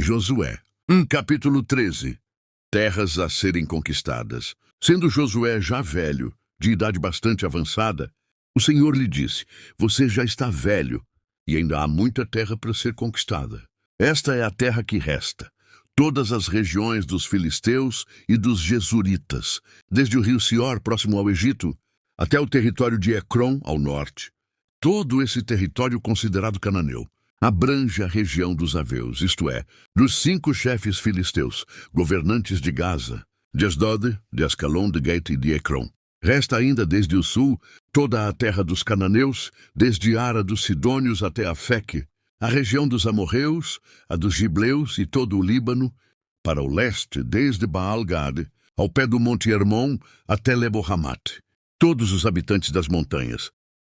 Josué. Capítulo 13. Terras a serem conquistadas. Sendo Josué já velho, de idade bastante avançada, o Senhor lhe disse: você já está velho, e ainda há muita terra para ser conquistada. Esta é a terra que resta, todas as regiões dos filisteus e dos jesuritas, desde o rio Sior, próximo ao Egito, até o território de Ecrom, ao norte. Todo esse território considerado cananeu abrange a região dos Aveus, isto é, dos 5 chefes filisteus, governantes de Gaza, de Asdod, de Ascalon, de Gate e de Ecrom. Resta ainda desde o sul toda a terra dos cananeus, desde Ara dos Sidônios até Afeque, a região dos amorreus, a dos gibleus e todo o Líbano, para o leste, desde Baal-Gad, ao pé do Monte Hermon até Lebo-Hamat, todos os habitantes das montanhas,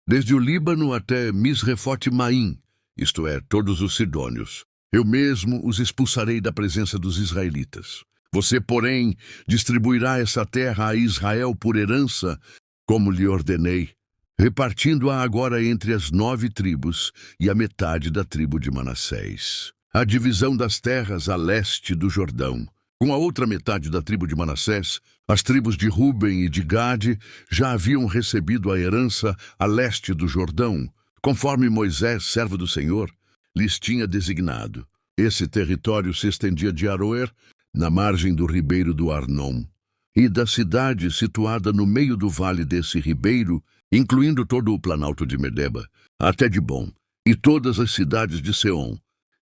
desde o Líbano até Misrefote-Maim, isto é, todos os sidônios. Eu mesmo os expulsarei da presença dos israelitas. Você, porém, distribuirá essa terra a Israel por herança, como lhe ordenei, repartindo-a agora entre as 9 tribos e a metade da tribo de Manassés. A divisão das terras a leste do Jordão. Com a outra metade da tribo de Manassés, as tribos de Ruben e de Gade já haviam recebido a herança a leste do Jordão, conforme Moisés, servo do Senhor, lhes tinha designado. Esse território se estendia de Aroer, na margem do ribeiro do Arnon, e da cidade situada no meio do vale desse ribeiro, incluindo todo o planalto de Medeba, até Dibom, e todas as cidades de Seom,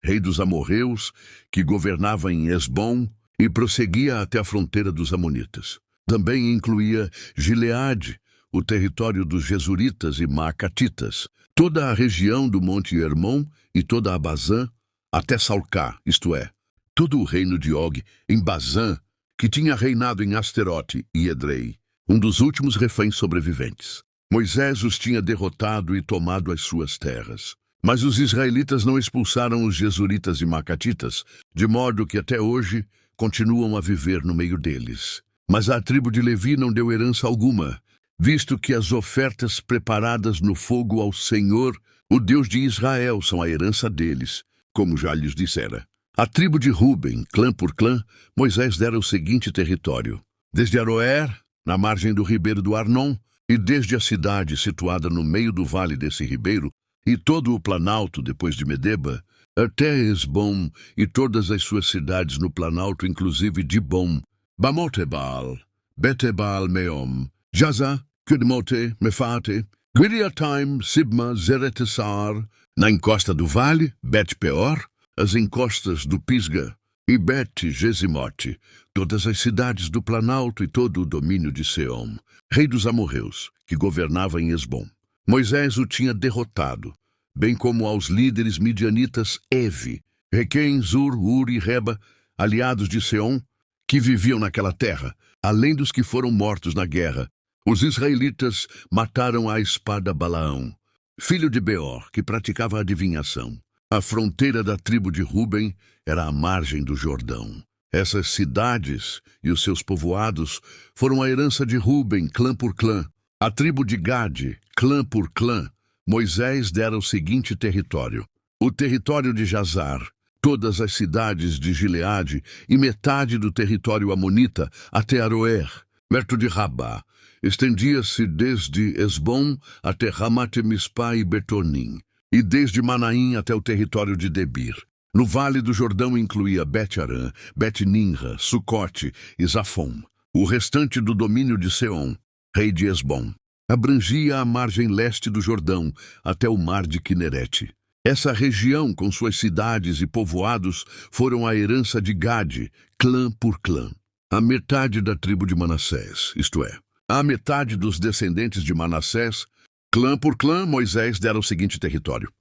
rei dos amorreus, que governava em Esbom, e prosseguia até a fronteira dos amonitas. Também incluía Gileade, o território dos jesuritas e maacatitas, toda a região do Monte Hermon e toda a Bazã, até Salcá, isto é, todo o reino de Og em Bazã, que tinha reinado em Asterote e Edrei, um dos últimos reféns sobreviventes. Moisés os tinha derrotado e tomado as suas terras. Mas os israelitas não expulsaram os jesuritas e maacatitas, de modo que até hoje continuam a viver no meio deles. Mas a tribo de Levi não deu herança alguma, visto que as ofertas preparadas no fogo ao Senhor, o Deus de Israel, são a herança deles, como já lhes dissera. A tribo de Ruben, clã por clã, Moisés dera o seguinte território: desde Aroer, na margem do ribeiro do Arnon, e desde a cidade situada no meio do vale desse ribeiro, e todo o planalto depois de Medeba, até Esbom e todas as suas cidades no planalto, inclusive Dibom, Bamotebal, Betebal-Meom, Jazá, Kidmote, Mefate, Giriataim, Sibma, Zeretessar, na encosta do vale, Bet-Peor, as encostas do Pisga, e Bet-Gesimote, todas as cidades do planalto e todo o domínio de Seom, rei dos amorreus, que governava em Esbom. Moisés o tinha derrotado, bem como aos líderes midianitas Evi, Requem, Zur, Ur e Reba, aliados de Seom, que viviam naquela terra, além dos que foram mortos na guerra. Os israelitas mataram à espada Balaão, filho de Beor, que praticava adivinhação. A fronteira da tribo de Ruben era a margem do Jordão. Essas cidades e os seus povoados foram a herança de Ruben, clã por clã. A tribo de Gade, clã por clã, Moisés dera o seguinte território: o território de Jazar, todas as cidades de Gileade e metade do território amonita até Aroer, perto de Rabá. Estendia-se desde Esbom até Ramat-Mispá e Betonim, e desde Manaim até o território de Debir. No vale do Jordão incluía Bet-Arã, Bet-Nimra, Sucote e Zafom. O restante do domínio de Seom, rei de Esbom, abrangia a margem leste do Jordão até o mar de Quinerete. Essa região, com suas cidades e povoados, foram a herança de Gade, clã por clã. A metade da tribo de Manassés, isto é, a metade dos descendentes de Manassés, clã por clã, Moisés dera o seguinte território.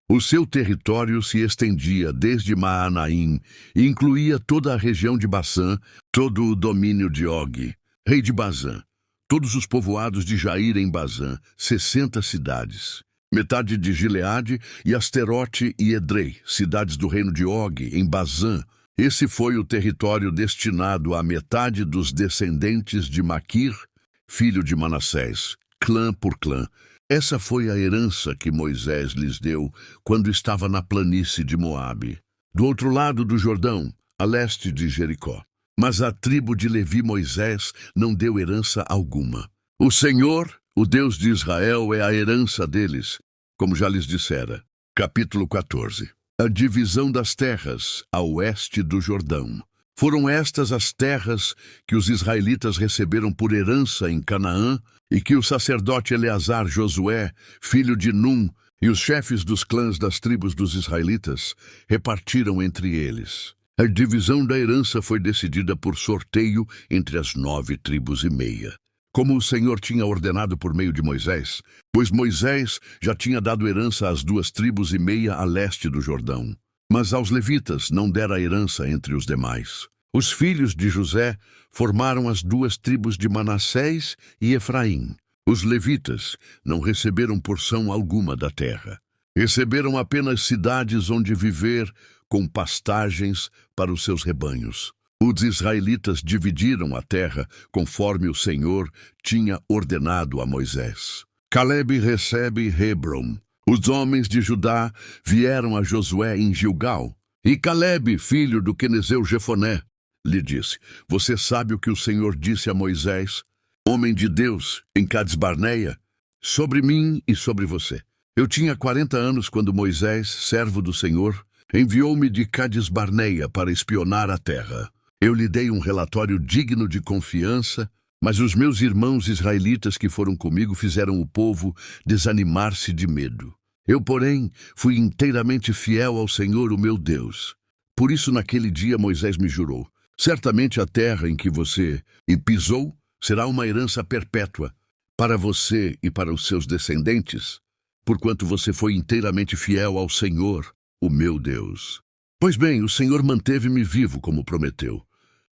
O seu território se estendia desde Maanaim e incluía toda a região de Bassã, todo o domínio de Og, rei de Bazã, todos os povoados de Jair em Bazã, 60 cidades, metade de Gileade e Asterote e Edrei, cidades do reino de Og, em Bazã. Esse foi o território destinado à metade dos descendentes de Maquir, filho de Manassés, clã por clã. Essa foi a herança que Moisés lhes deu quando estava na planície de Moabe. do outro lado do Jordão, a leste de Jericó. Mas à tribo de Levi Moisés não deu herança alguma. O Senhor, o Deus de Israel, é a herança deles, como já lhes dissera. Capítulo 14. A divisão das terras a oeste do Jordão. Foram estas as terras que os israelitas receberam por herança em Canaã e que o sacerdote Eleazar Josué, filho de Num, e os chefes dos clãs das tribos dos israelitas repartiram entre eles. A divisão da herança foi decidida por sorteio entre as 9 tribos e meia, como o Senhor tinha ordenado por meio de Moisés, pois Moisés já tinha dado herança às 2 tribos e meia a leste do Jordão. Mas aos levitas não dera herança entre os demais. Os filhos de José formaram as 2 tribos de Manassés e Efraim. Os levitas não receberam porção alguma da terra. Receberam apenas cidades onde viver, com pastagens para os seus rebanhos. Os israelitas dividiram a terra conforme o Senhor tinha ordenado a Moisés. Calebe recebe Hebron. Os homens de Judá vieram a Josué em Gilgal. E Calebe, filho do quenezeu Jefoné, lhe disse: Você sabe o que o Senhor disse a Moisés, homem de Deus, em Cades-Barneia, sobre mim e sobre você. Eu tinha 40 anos quando Moisés, servo do Senhor, enviou-me de Cades-Barneia para espionar a terra. Eu lhe dei um relatório digno de confiança, mas os meus irmãos israelitas que foram comigo fizeram o povo desanimar-se de medo. Eu, porém, fui inteiramente fiel ao Senhor, o meu Deus. Por isso, naquele dia, Moisés me jurou: certamente a terra em que você pisou será uma herança perpétua para você e para os seus descendentes, porquanto você foi inteiramente fiel ao Senhor, o meu Deus. Pois bem, o Senhor manteve-me vivo, como prometeu.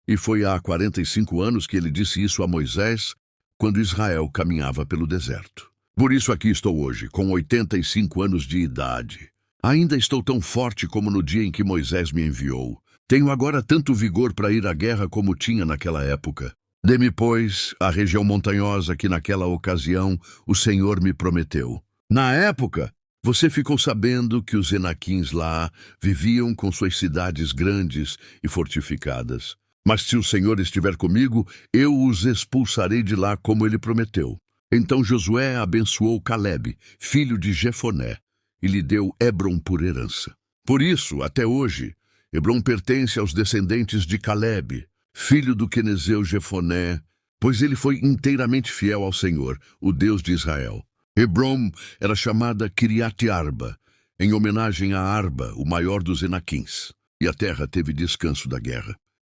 E foi há 45 anos que ele disse isso a Moisés, quando Israel caminhava pelo deserto. Por isso aqui estou hoje, com 85 anos de idade. Ainda estou tão forte como no dia em que Moisés me enviou. Tenho agora tanto vigor para ir à guerra como tinha naquela época. Dê-me, pois, a região montanhosa que naquela ocasião o Senhor me prometeu. Na época, você ficou sabendo que os Enaquins lá viviam com suas cidades grandes e fortificadas. Mas se o Senhor estiver comigo, eu os expulsarei de lá como ele prometeu. Então Josué abençoou Calebe, filho de Jefoné, e lhe deu Hebron por herança. Por isso, até hoje, Hebron pertence aos descendentes de Calebe, filho do quenezeu Jefoné, pois ele foi inteiramente fiel ao Senhor, o Deus de Israel. Hebron era chamada Kiriat-Arba, em homenagem a Arba, o maior dos Enaquins, e a terra teve descanso da guerra.